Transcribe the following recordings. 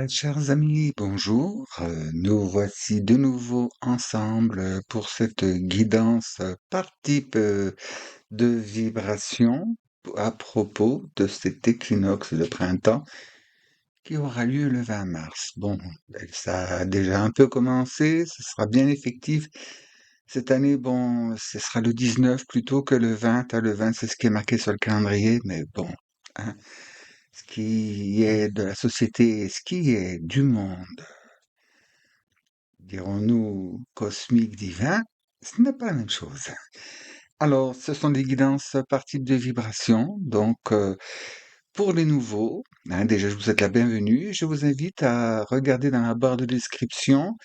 Chers amis, bonjour. Nous voici de nouveau ensemble pour cette guidance par type de vibration à propos de cet équinoxe de printemps qui aura lieu le 20 mars. Bon, ça a déjà un peu commencé, ce sera bien effectif. Cette année, bon, ce sera le 19 plutôt que le 20. Le 20, c'est ce qui est marqué sur le calendrier, mais bon, hein, ce qui est de la société, ce qui est du monde, dirons-nous, cosmique divin, ce n'est pas la même chose. Alors, ce sont des guidances par type de vibration. Donc, pour les nouveaux, hein, déjà, je vous souhaite la bienvenue. Je vous invite à regarder dans la barre de description.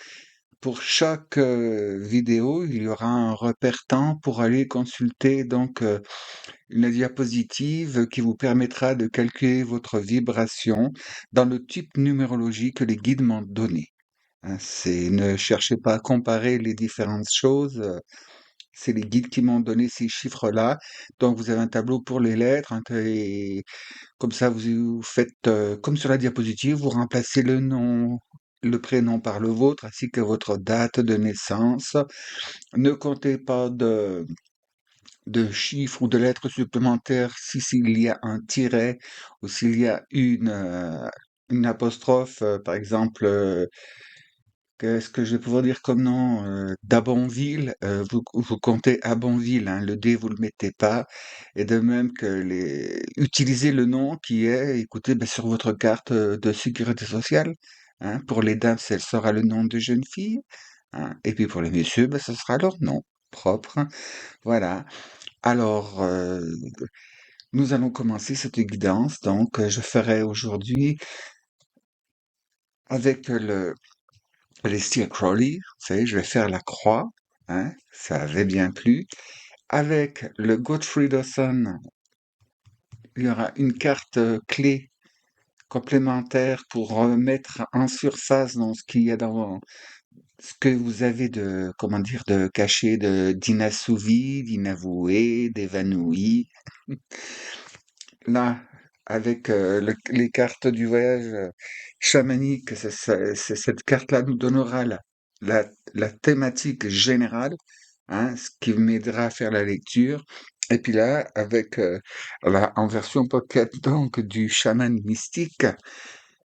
Pour chaque vidéo, il y aura un repère temps pour aller consulter donc une diapositive qui vous permettra de calculer votre vibration dans le type numérologique que les guides m'ont donné. Hein, ne cherchez pas à comparer les différentes choses. C'est les guides qui m'ont donné ces chiffres-là. Donc, vous avez un tableau pour les lettres. Hein, et comme ça, vous faites comme sur la diapositive, vous remplacez le nom, le prénom par le vôtre, ainsi que votre date de naissance. Ne comptez pas de chiffres ou de lettres supplémentaires si s'il y a un tiret ou s'il y a une apostrophe, par exemple. Qu'est-ce que je vais pouvoir dire comme nom? D'Abonville, vous comptez Abonville, hein, le D, vous le mettez pas. Et de même que utilisez le nom qui est, écoutez, ben, sur votre carte de sécurité sociale. Hein. Pour les dames, ce sera le nom de jeune fille. Hein. Et puis pour les messieurs, ben, ce sera leur nom propre. Hein. Voilà. Alors, nous allons commencer cette guidance. Donc, je ferai aujourd'hui avec les Crowley, vous savez, je vais faire la croix, hein, ça avait bien plu. Avec le Godfrey Dawson, il y aura une carte clé complémentaire pour remettre en surface dans ce qu'il y a dans ce que vous avez de, comment dire, de caché, d'inassouvi, d'inavoué, d'évanoui. Là, avec les cartes du voyage chamanique, cette carte-là nous donnera la, la thématique générale, hein, ce qui m'aidera à faire la lecture. Et puis là, avec en version pocket donc du chaman mystique,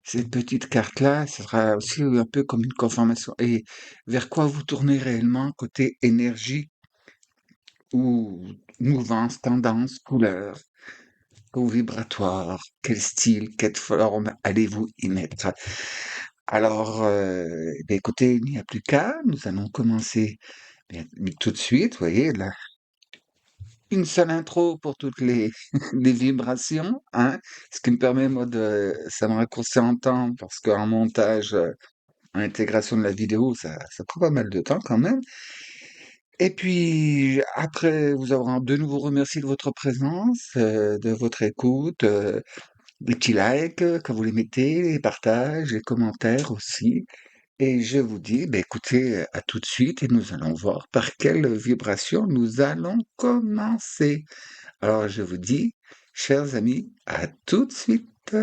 cette petite carte-là, ce sera aussi un peu comme une confirmation. Et vers quoi vous tournez réellement côté énergie ou mouvance, tendance, couleur ou vibratoire, quel style, quelle forme allez-vous y mettre? Alors, ben écoutez, il n'y a plus qu'à, nous allons commencer bien, tout de suite, vous voyez, là, une seule intro pour toutes les, les vibrations, hein, ce qui me permet, moi, ça me raccourcit en temps, parce qu'en montage, en intégration de la vidéo, ça prend pas mal de temps quand même. Et puis, après vous avoir de nouveau remercié de votre présence, de votre écoute, les petits likes, quand vous les mettez, les partages, les commentaires aussi. Et je vous dis, ben écoutez, à tout de suite et nous allons voir par quelle vibration nous allons commencer. Alors je vous dis, chers amis, à tout de suite.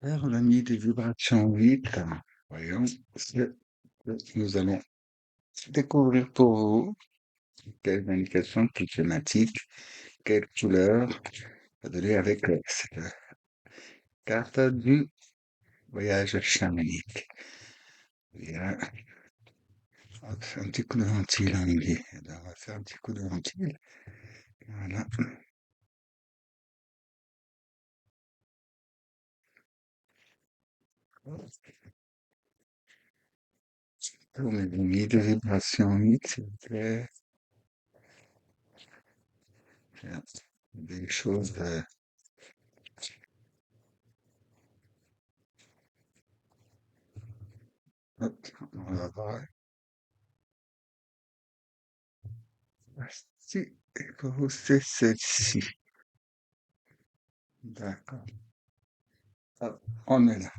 Alors l'ami des vibrations 8, voyons, ce que nous allons découvrir pour vous. Quelle indication, quelle thématique, quelle couleur, à donner avec cette carte du voyage chamanique. Bien. Hop, un petit coup de ventile, hein, Olivier. Eh ben, on va faire un petit coup de ventile. Voilà. Pour mes amis de vibration 8, s'il vous plaît. Faire des choses. Hop, on va voir. Si, et pour vous, c'est celle-ci. D'accord. Hop, on est là.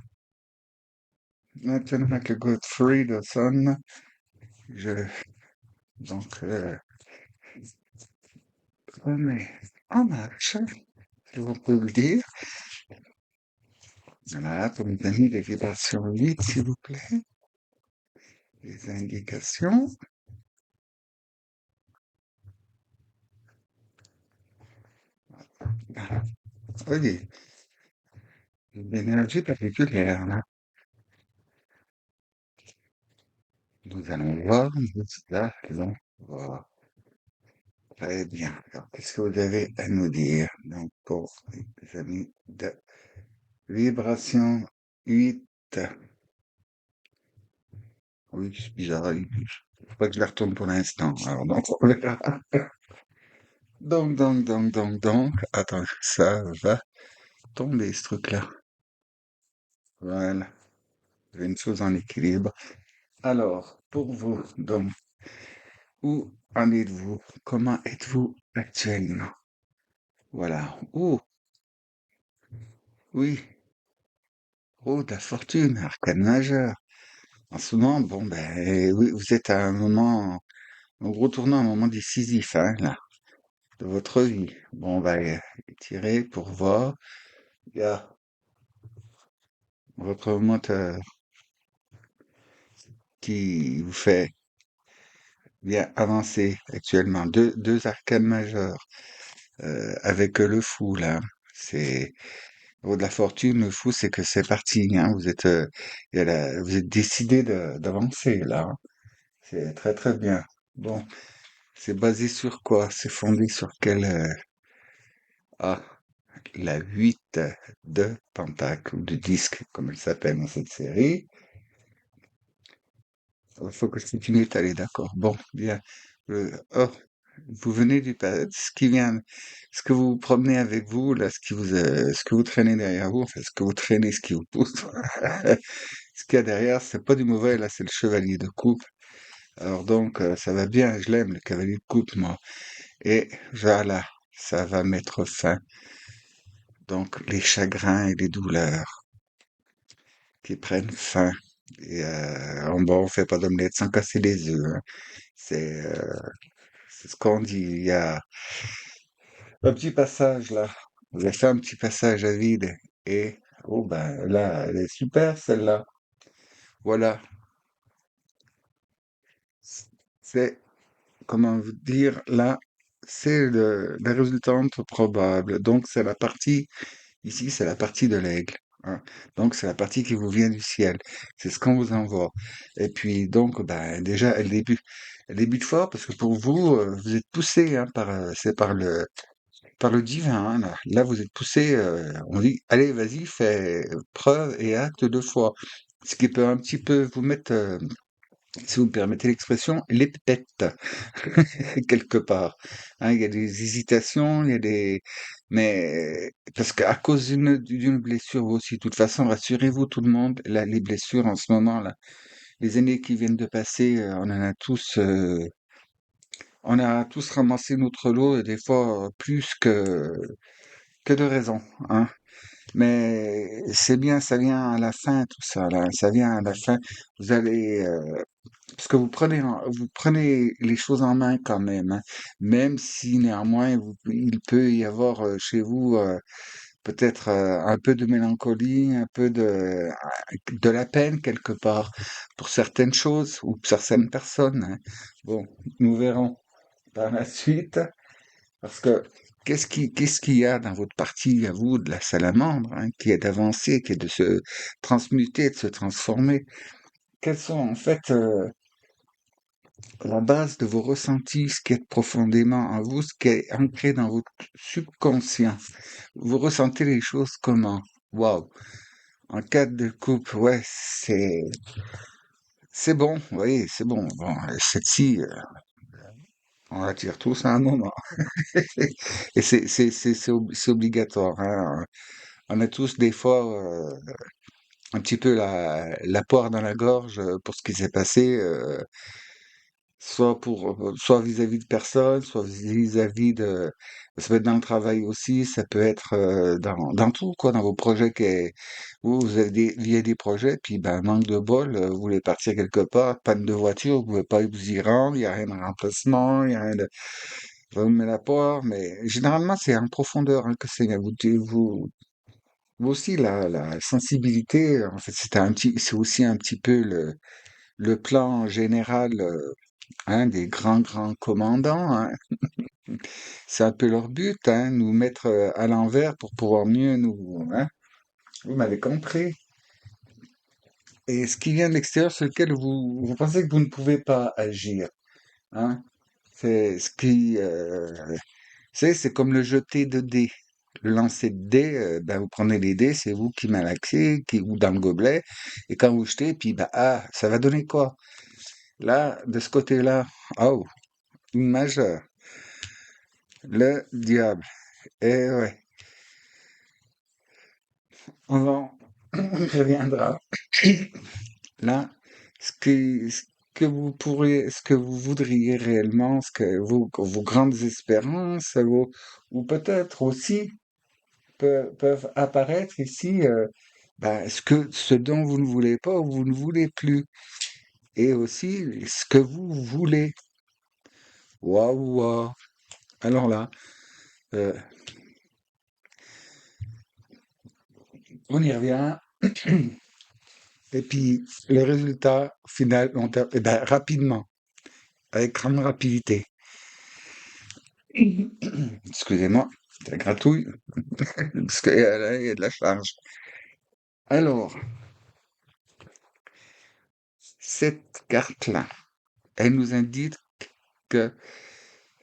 Maintenant que Godfrey sonne, je, donc, remets en marche, si on peut le dire. Voilà, pour nous donner les vibrations 8, s'il vous plaît, les indications. Voilà. Oui, une énergie particulière, là. Nous allons voir, là, donc, voilà. Très bien. Alors, qu'est-ce que vous avez à nous dire? Donc, pour les amis de vibration 8. Oui, c'est bizarre. Faut pas que je la retourne pour l'instant. Alors, donc, on verra. Donc. Attends, ça va tomber, ce truc-là. Voilà. J'ai une chose en équilibre. Alors, pour vous, donc, où en êtes-vous? Comment êtes-vous actuellement? Voilà. Oh, oui. Oh, de la fortune, arcane majeur. En ce moment, bon, ben, oui, vous êtes à un moment, en gros tournant un moment décisif, hein, là, de votre vie. Bon, on va tirer pour voir. Il y a votre moteur qui vous fait bien avancer actuellement. Deux arcanes majeures, avec le fou, là. C'est, oh, de la fortune, le fou, c'est que c'est parti, hein. Vous êtes décidé d'avancer, là, hein. C'est très, très bien. Bon. C'est basé sur quoi? C'est fondé sur quel... Ah, la 8 de Pentacle, ou de disque, comme elle s'appelle dans cette série. Il faut que c'est une étalée, d'accord. Bon, bien. Oh, vous venez ce qui vient, ce que vous promenez avec vous, là, ce que vous traînez derrière vous, enfin, ce que vous traînez, ce qui vous pousse. Ce qu'il y a derrière, c'est pas du mauvais, là, c'est le chevalier de coupe. Alors donc, ça va bien, je l'aime, le cavalier de coupe, moi. Et voilà, ça va mettre fin. Donc, les chagrins et les douleurs qui prennent fin. Et bon, on fait pas d'omelette sans casser les œufs, hein. C'est c'est ce qu'on dit. Il y a un petit passage là. Vous avez fait un petit passage à vide. Et, oh ben là, elle est super celle-là. Voilà. C'est, comment vous dire, là, c'est la résultante probable. Donc, c'est la partie. Ici, c'est la partie de l'aigle, hein. Donc, c'est la partie qui vous vient du ciel. C'est ce qu'on vous envoie. Et puis, donc, ben, déjà, elle débute fort parce que pour vous, vous êtes poussé, hein, c'est par le divin, hein, là. Là, vous êtes poussé, on dit, allez, vas-y, fais preuve et acte de foi. Ce qui peut un petit peu vous mettre, si vous me permettez l'expression, les pépettes, quelque part. Hein, il y a des hésitations, il y a des... Mais parce qu'à cause d'une blessure vous aussi, de toute façon, rassurez-vous tout le monde, là, les blessures en ce moment, là, les années qui viennent de passer, on a tous ramassé notre lot et des fois plus que de raison, hein. Mais c'est bien, ça vient à la fin, tout ça, là, ça vient à la fin. Vous allez, parce que vous prenez les choses en main quand même, hein. Même si néanmoins il peut y avoir chez vous peut-être un peu de mélancolie, un peu de la peine quelque part pour certaines choses ou pour certaines personnes, hein. Bon, nous verrons par la suite, parce que qu'est-ce qu'il y a dans votre partie à vous de la salamandre, hein, qui est d'avancer, qui est de se transmuter, de se transformer? Quels sont en fait la base de vos ressentis, ce qui est profondément en vous, ce qui est ancré dans votre subconscient? Vous ressentez les choses comment? Waouh! En cas de couple, ouais, c'est bon, oui, c'est bon. Bon, cette-ci, on la tire tous à un moment. Et c'est obligatoire, hein. On a tous des fois un petit peu la poire dans la gorge pour ce qui s'est passé. Soit vis-à-vis de personnes, soit vis-à-vis de ça peut être dans le travail aussi, ça peut être, dans tout quoi, dans vos projets vous avez il y a des projets, puis ben, manque de bol, vous voulez partir quelque part, panne de voiture, vous pouvez pas vous y rendre, il y a rien de remplacement, il y a rien de Ça vous met la poire, mais généralement, c'est en profondeur hein, que c'est. Vous aussi, la sensibilité, en fait, c'est aussi un petit peu le plan général hein, des grands commandants. Hein. C'est un peu leur but, hein, nous mettre à l'envers pour pouvoir mieux nous. Hein. Vous m'avez compris. Et ce qui vient de l'extérieur, sur lequel vous pensez que vous ne pouvez pas agir. Hein. C'est ce qui. C'est comme le jeter de dés. Le lancer de dés, ben, vous prenez les dés, c'est vous qui malaxez, ou dans le gobelet, et quand vous jetez, puis bah, ah, ça va donner quoi? Là, de ce côté-là, oh, une majeure, le diable. Eh ouais, on on reviendra. Là, ce que vous pourriez, ce que vous voudriez réellement, ce que vos grandes espérances, ou peut-être aussi peuvent apparaître ici, ben, ce dont vous ne voulez pas ou vous ne voulez plus, et aussi ce que vous voulez. Waouh, waouh. Alors là, euh, on y revient. Et puis, les résultats finaux, eh ben, rapidement, avec grande rapidité. Excusez-moi, c'est la gratouille, parce qu'il y a de la charge. Alors, cette carte-là, elle nous indique que,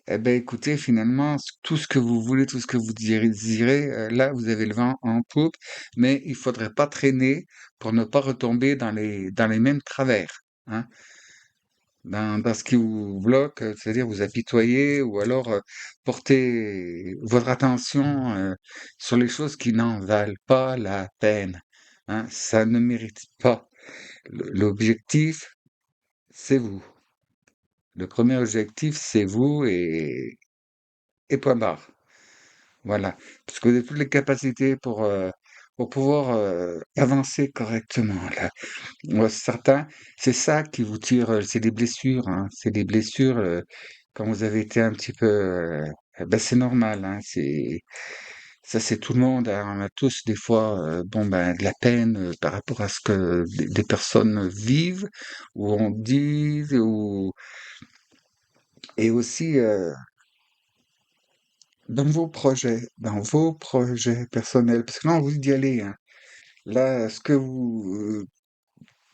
eh ben, écoutez, finalement, tout ce que vous voulez, tout ce que vous désirez, là, vous avez le vent en poupe, mais il faudrait pas traîner pour ne pas retomber dans les mêmes travers, hein. Dans ce qui vous bloque, c'est-à-dire vous apitoyer ou alors porter votre attention sur les choses qui n'en valent pas la peine. Hein, ça ne mérite pas. L'objectif, c'est vous. Le premier objectif, c'est vous et point barre. Voilà. Parce que vous avez toutes les capacités pour pouvoir avancer correctement. Là. Ouais, certains, c'est ça qui vous tire, c'est des blessures, hein, c'est des blessures quand vous avez été un petit peu, ben c'est normal, hein, ça c'est tout le monde, hein, on a tous des fois, bon ben de la peine par rapport à ce que des personnes vivent ou on dit ou et aussi dans vos projets personnels, parce que là on vous dit d'y aller, hein. Là, ce que vous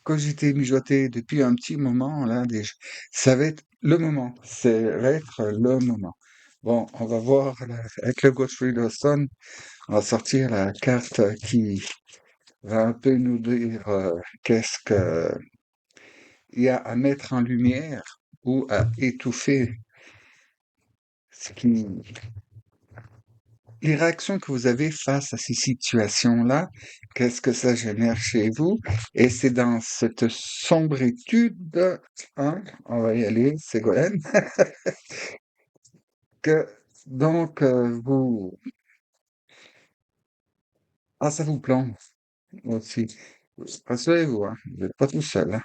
cogité, mijoté depuis un petit moment, là, déjà. Ça va être le moment. Ça va être le moment. Bon, on va voir avec le Godfrey Lawson, on va sortir la carte qui va un peu nous dire qu'est-ce que il y a à mettre en lumière ou à étouffer ce qui, les réactions que vous avez face à ces situations-là, qu'est-ce que ça génère chez vous? Et c'est dans cette sombritude, hein, on va y aller, Ségolène, que donc ah, ça vous plombe aussi. Rassurez-vous, hein, vous n'êtes pas tout seul, hein.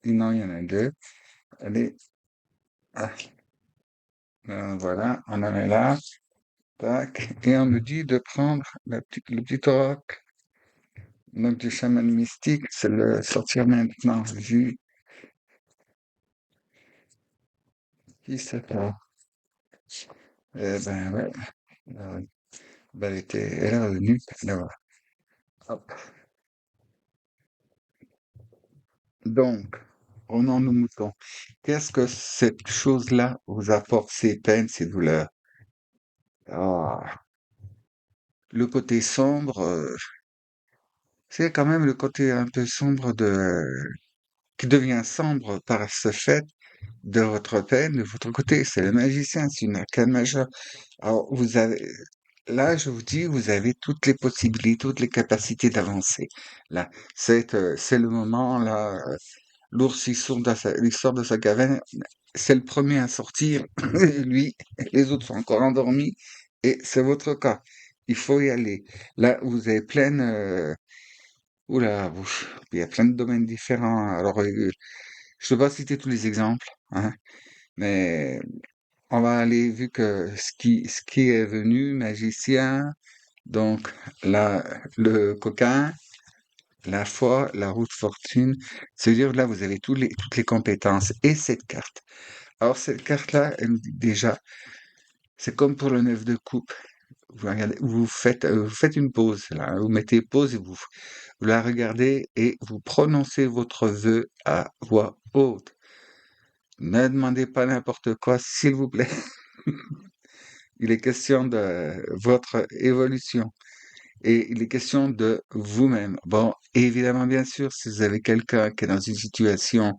Non, il y en a deux. Allez, ah, voilà, on en est là. Tac. Et on me dit de prendre le petit roc. Donc, du chaman mystique, c'est le sortir maintenant, vu qui s'appelle. Eh ben, ouais. euh, ben, elle est revenue. Là, hop. Donc, revenons nos moutons. Qu'est-ce que cette chose-là vous apporte, ces peines, ces douleurs? Ah, le côté sombre, c'est quand même le côté un peu sombre qui devient sombre par ce fait de votre peine, de votre côté. C'est le magicien, c'est une arcane majeure. Alors, là, je vous dis, vous avez toutes les possibilités, toutes les capacités d'avancer. Là, c'est le moment, là, l'ours, il sort de sa caverne, c'est le premier à sortir, lui, les autres sont encore endormis, et c'est votre cas. Il faut y aller. Là, vous avez oula, il y a plein de domaines différents. Alors, Je ne peux pas citer tous les exemples, hein, mais on va aller, vu que ce qui est venu, magicien, donc là, le coquin, la foi, la roue de fortune, c'est-à-dire là, vous avez toutes les compétences et cette carte. Alors, cette carte-là, elle nous dit déjà, c'est comme pour le neuf de coupe. Vous regardez, vous faites une pause, là, hein, vous mettez pause et vous la regardez et vous prononcez votre vœu à voix haute. Ne demandez pas n'importe quoi, s'il vous plaît. Il est question de votre évolution. Et il est question de vous-même. Bon, évidemment, bien sûr, si vous avez quelqu'un qui est dans une situation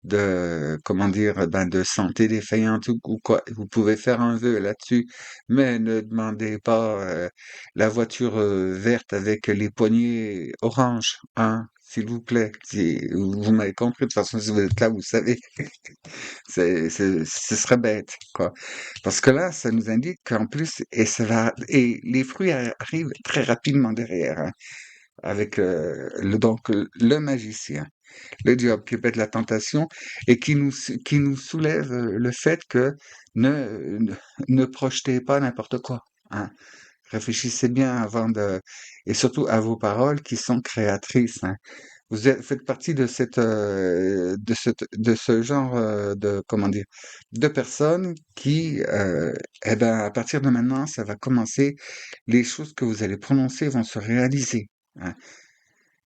de, comment dire, ben, de santé défaillante ou quoi, vous pouvez faire un vœu là-dessus, mais ne demandez pas la voiture verte avec les poignées oranges, hein, s'il vous plaît. Vous m'avez compris, de toute façon, si vous êtes là, vous savez. Ce serait bête, quoi. Parce que là, ça nous indique qu'en plus, et les fruits arrivent très rapidement derrière, hein, avec donc le magicien, le diable qui pète la tentation et qui nous soulève le fait que ne, ne projetez pas n'importe quoi, hein. Réfléchissez bien avant et surtout à vos paroles qui sont créatrices, hein. Faites partie de de ce genre de, comment dire, de personnes qui, eh ben, à partir de maintenant, ça va commencer, les choses que vous allez prononcer vont se réaliser, hein.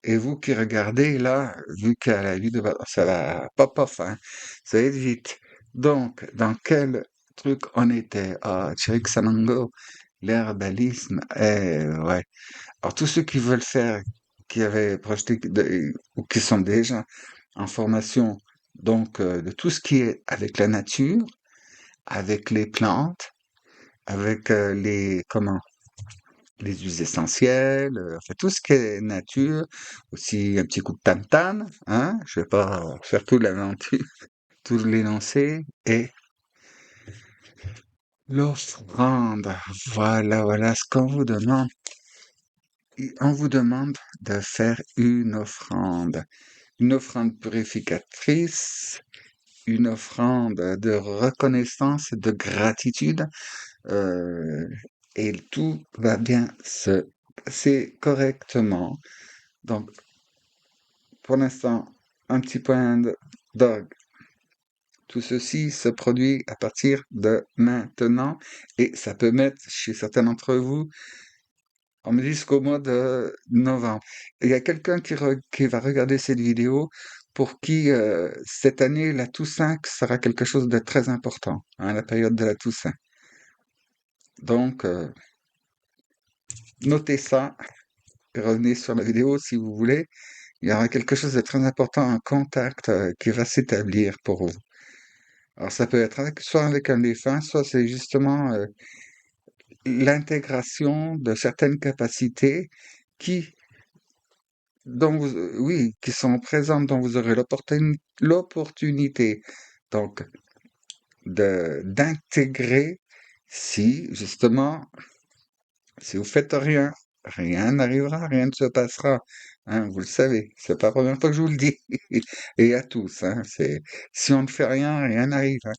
Et vous qui regardez là, vu qu'à la vue ça va pop off, hein, ça va être vite. Donc, dans quel truc on était? Ah, Chirixanango, l'herbalisme, ouais. Alors, tous ceux qui veulent faire, qui avaient projeté, ou qui sont déjà en formation, donc, de tout ce qui est avec la nature, avec les plantes, avec les huiles essentielles, enfin, tout ce qui est nature, aussi un petit coup de tam-tam, hein, je vais pas faire tout l'aventure, tout l'énoncé, et l'offrande. Voilà ce qu'on vous demande. On vous demande de faire une offrande purificatrice, une offrande de reconnaissance, de gratitude, euh, et tout va bien se passer correctement. Donc, pour l'instant, un petit point d'orgue. Tout ceci se produit à partir de maintenant et ça peut mettre chez certains d'entre vous, on me dit jusqu'au mois de novembre. Il y a quelqu'un qui va regarder cette vidéo pour qui cette année, la Toussaint sera quelque chose de très important, hein, la période de la Toussaint. Donc, notez ça et revenez sur la vidéo si vous voulez. Il y aura quelque chose de très important, un contact qui va s'établir pour vous. Alors, ça peut être soit avec un défunt, soit c'est justement l'intégration de certaines capacités qui, oui, qui sont présentes, dont vous aurez l'opportunité, donc, d'intégrer si, justement, si vous faites rien, rien n'arrivera, rien ne se passera. Hein, vous le savez, c'est pas la première fois que je vous le dis. Et à tous, hein, si on ne fait rien, rien n'arrive, hein.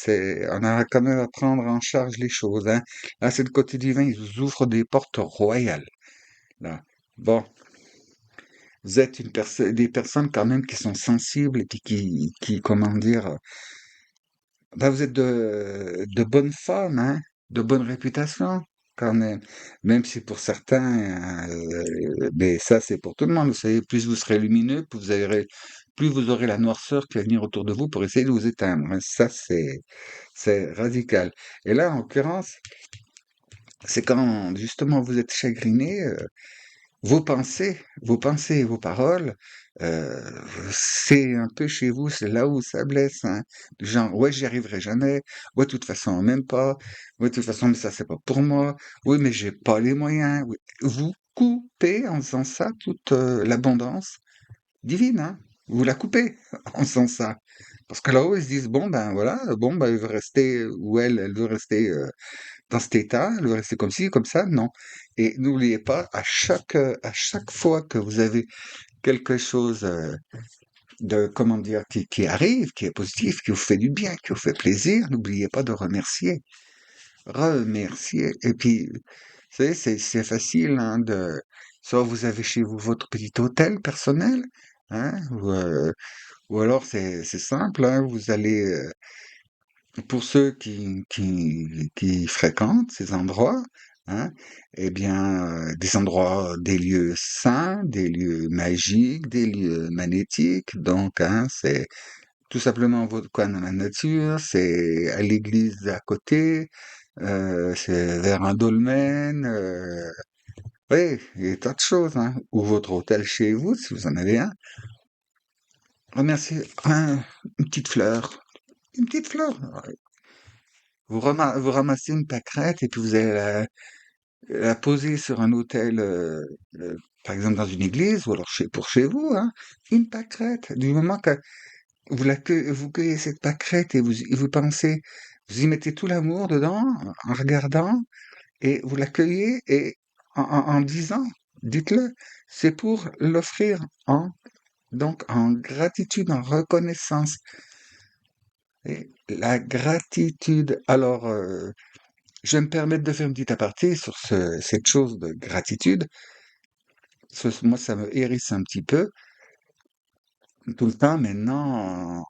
On a quand même à prendre en charge les choses, hein. Là, c'est le côté divin, il vous ouvre des portes royales, là. Bon, vous êtes des personnes quand même qui sont sensibles et comment dire, vous êtes de bonnes femmes, hein, de bonne réputation, quand même. Même si pour certains, mais ça, c'est pour tout le monde. Vous savez, plus vous serez lumineux, plus vous aurez la noirceur qui va venir autour de vous pour essayer de vous éteindre, hein. Ça, c'est radical. Et là, en l'occurrence, c'est quand justement vous êtes chagriné, vos pensées et vos paroles, heu, c'est un peu chez vous, c'est là où ça blesse, hein. Du genre: «Ouais, j'y arriverai jamais. Ouais, de toute façon, même pas. Ouais, de toute façon, mais ça, c'est pas pour moi. Oui, mais j'ai pas les moyens». Oui, vous coupez en faisant ça toute, l'abondance divine, hein. Vous la coupez en faisant ça. Parce que là-haut, ils se disent: «Bon, ben, voilà, bon, ben, il veut rester» ou elle veut rester, dans cet état, elle veut rester comme ci, comme ça, non. Et n'oubliez pas, à chaque fois que vous avez quelque chose comment dire, qui arrive, qui est positif, qui vous fait du bien, qui vous fait plaisir, n'oubliez pas de remercier. Remercier. Et puis, vous savez, c'est facile, hein, soit vous avez chez vous votre petit hôtel personnel, hein, ou alors c'est simple, hein, vous allez, pour ceux qui fréquentent ces endroits, hein, eh bien, des endroits, des lieux saints, des lieux magiques, des lieux magnétiques. Donc, hein, c'est tout simplement votre coin dans la nature, c'est à l'église à côté, c'est vers un dolmen, oui, il y a tas de choses, hein. Ou votre hôtel chez vous, si vous en avez un. Remerciez une petite fleur. Une petite fleur. Vous ramassez une pâquerette et puis vous allez la poser sur un autel, par exemple dans une église ou alors pour chez vous, hein. Une pâquerette. Du moment que vous cueillez cette pâquerette et vous pensez, vous y mettez tout l'amour dedans en regardant et vous l'accueillez et en disant, dites-le, c'est pour l'offrir en gratitude, en reconnaissance. Et la gratitude. Alors, je vais me permettre de faire une petite aparté sur cette chose de gratitude. Moi, ça me hérisse un petit peu. Tout le temps, maintenant,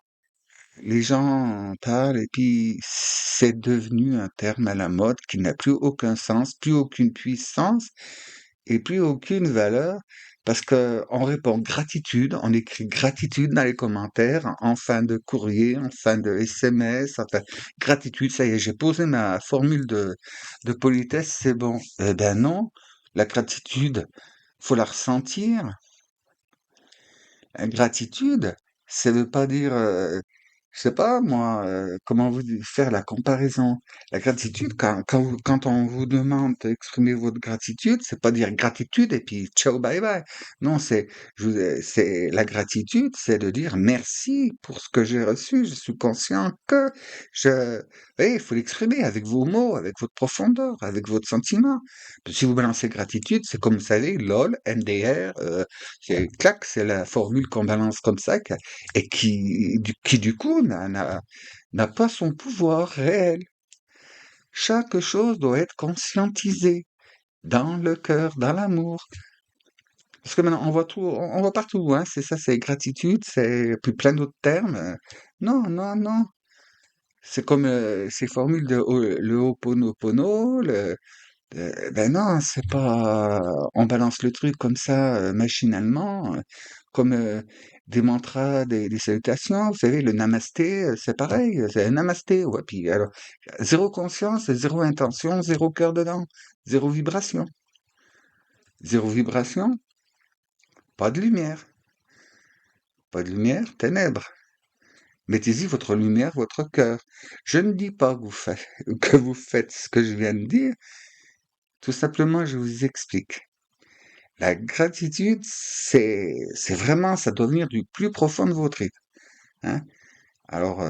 les gens en parlent et puis c'est devenu un terme à la mode qui n'a plus aucun sens, plus aucune puissance et plus aucune valeur parce que on répond gratitude, on écrit gratitude dans les commentaires en fin de courrier, en fin de SMS, enfin gratitude, ça y est, j'ai posé ma formule de politesse, c'est bon. Eh ben non, la gratitude, faut la ressentir. La gratitude, ça veut pas dire, je sais pas moi, comment faire la comparaison. La gratitude, quand on vous demande d'exprimer votre gratitude, c'est pas dire gratitude et puis ciao bye bye. Non, c'est la gratitude, c'est de dire merci pour ce que j'ai reçu. Je suis conscient que je, oui, il faut l'exprimer avec vos mots, avec votre profondeur, avec votre sentiment. Si vous balancez gratitude, c'est comme vous savez, lol, MDR, clac, c'est la formule qu'on balance comme ça et qui du coup n'a pas son pouvoir réel. Chaque chose doit être conscientisée dans le cœur, dans l'amour. Parce que maintenant, on voit partout, hein, c'est ça, c'est gratitude, c'est puis plein d'autres termes. Non, non, non. C'est comme ces formules le Ho'oponopono, ben non, c'est pas on balance le truc comme ça, machinalement, comme, des mantras, des salutations. Vous savez, le namasté, c'est pareil, c'est un namasté, ouais, puis alors, 0 conscience, 0 intention, 0 cœur dedans, 0 vibration. 0 vibration, pas de lumière. Pas de lumière, ténèbres. Mettez-y votre lumière, votre cœur. Je ne dis pas que vous faites ce que je viens de dire, tout simplement je vous explique. La gratitude, c'est vraiment, ça doit venir du plus profond de votre être, hein. Alors,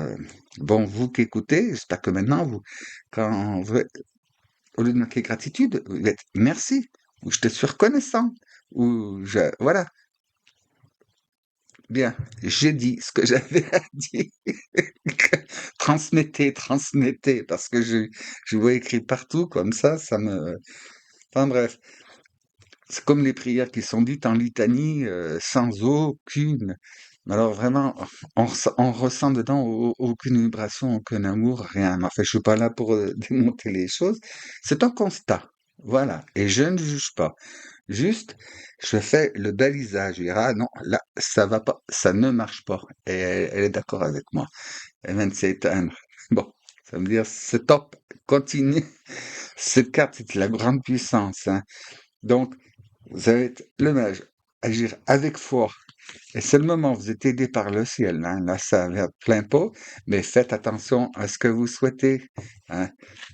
bon, vous qui écoutez, j'espère que maintenant, au lieu de marquer gratitude, vous êtes merci, ou je te suis reconnaissant, voilà, bien, j'ai dit ce que j'avais à dire. Transmettez, transmettez, parce que je vois écrit partout comme ça me... Enfin bref, c'est comme les prières qui sont dites en litanie, sans aucune... Alors vraiment, on ressent dedans aucune vibration, aucun amour, rien. Enfin, je suis pas là pour démonter les choses. C'est un constat. Voilà. Et je ne juge pas. Juste, je fais le balisage. Je dirais, ah non, là, ça va pas, ça ne marche pas. Et elle est d'accord avec moi. Elle vient de s'éteindre. Bon, ça veut dire, c'est top, continue. Cette carte, c'est la grande puissance, hein. Donc, vous allez être le mage, agir avec foi. Et c'est le moment, vous êtes aidé par le ciel, hein. Là, ça vient de plein pot, mais faites attention à ce que vous souhaitez, hein.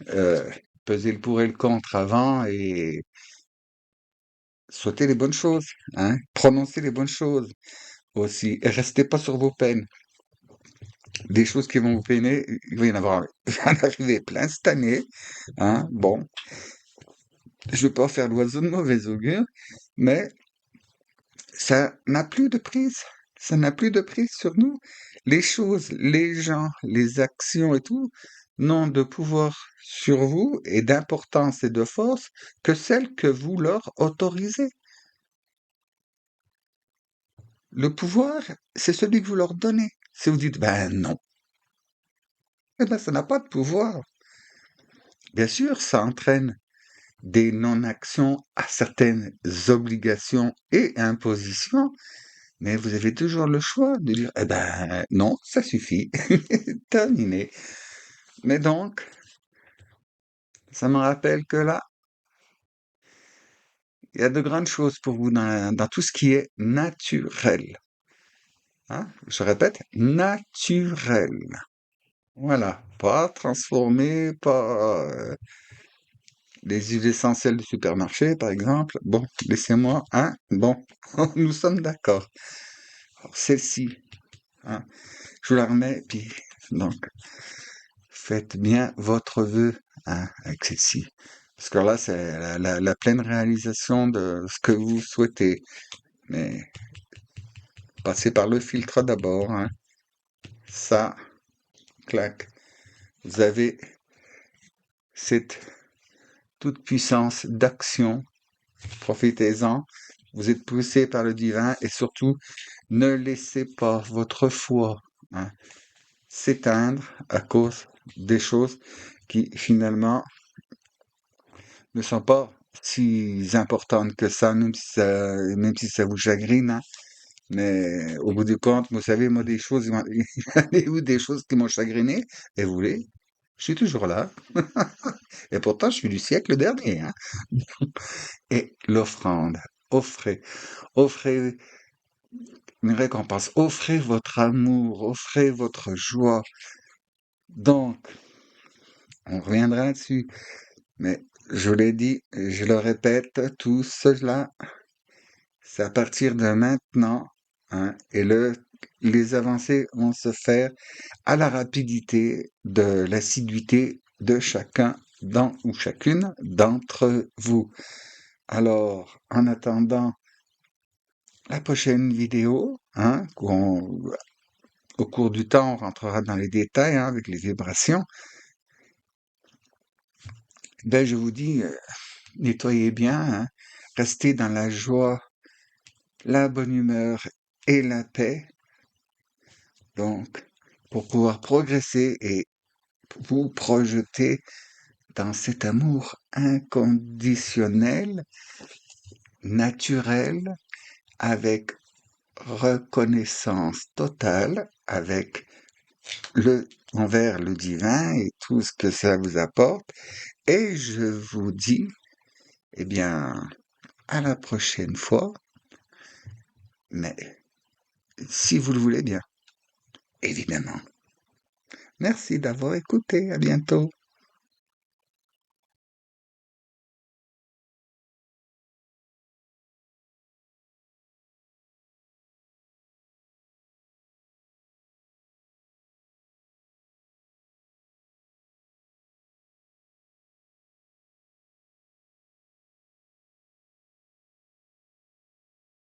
Euh, pesez le pour et le contre avant et souhaitez les bonnes choses, hein. Prononcez les bonnes choses aussi. Et restez pas sur vos peines. Des choses qui vont vous peiner, il va y en avoir, il va en arriver plein cette année, hein. Bon, je veux pas faire l'oiseau de mauvais augure, mais ça n'a plus de prise. Ça n'a plus de prise sur nous. Les choses, les gens, les actions et tout n'ont de pouvoir sur vous et d'importance et de force que celles que vous leur autorisez. Le pouvoir, c'est celui que vous leur donnez. Si vous dites, ben non, eh ben ça n'a pas de pouvoir. Bien sûr, ça entraîne des non-actions à certaines obligations et impositions, mais vous avez toujours le choix de dire, eh ben non, ça suffit, terminé. Mais donc, ça me rappelle que là, il y a de grandes choses pour vous dans tout ce qui est naturel. Hein? Je répète, naturel. Voilà, pas transformé, pas les huiles essentielles du supermarché, par exemple. Bon, laissez-moi, hein? Bon, nous sommes d'accord. Alors, celle-ci, hein, je vous la remets, puis donc, faites bien votre vœu, hein, avec celle-ci. Parce que là, c'est la pleine réalisation de ce que vous souhaitez. Mais passez par le filtre d'abord, hein. Ça, clac. Vous avez cette toute puissance d'action. Profitez-en. Vous êtes poussé par le divin et surtout, ne laissez pas votre foi, hein, s'éteindre à cause des choses qui finalement ne sont pas si importantes que ça, même si ça vous chagrine, hein. Mais au bout du compte, vous savez, moi, des choses, il y a des choses qui m'ont chagriné, et vous voulez, je suis toujours là. Et pourtant, je suis du siècle dernier, hein. Et l'offrande, offrez, offrez une récompense, offrez votre amour, offrez votre joie. Donc, on reviendra dessus. Mais je vous l'ai dit, je le répète, tout cela, c'est à partir de maintenant, hein, et les avancées vont se faire à la rapidité de l'assiduité de chacun dans ou chacune d'entre vous. Alors, en attendant la prochaine vidéo, hein, au cours du temps, on rentrera dans les détails, hein, avec les vibrations, ben je vous dis, nettoyez bien, hein, restez dans la joie, la bonne humeur et la paix, donc, pour pouvoir progresser et vous projeter dans cet amour inconditionnel, naturel, avec reconnaissance totale, avec envers le divin et tout ce que ça vous apporte. Et je vous dis, eh bien, à la prochaine fois, mais si vous le voulez bien, évidemment. Merci d'avoir écouté. À bientôt.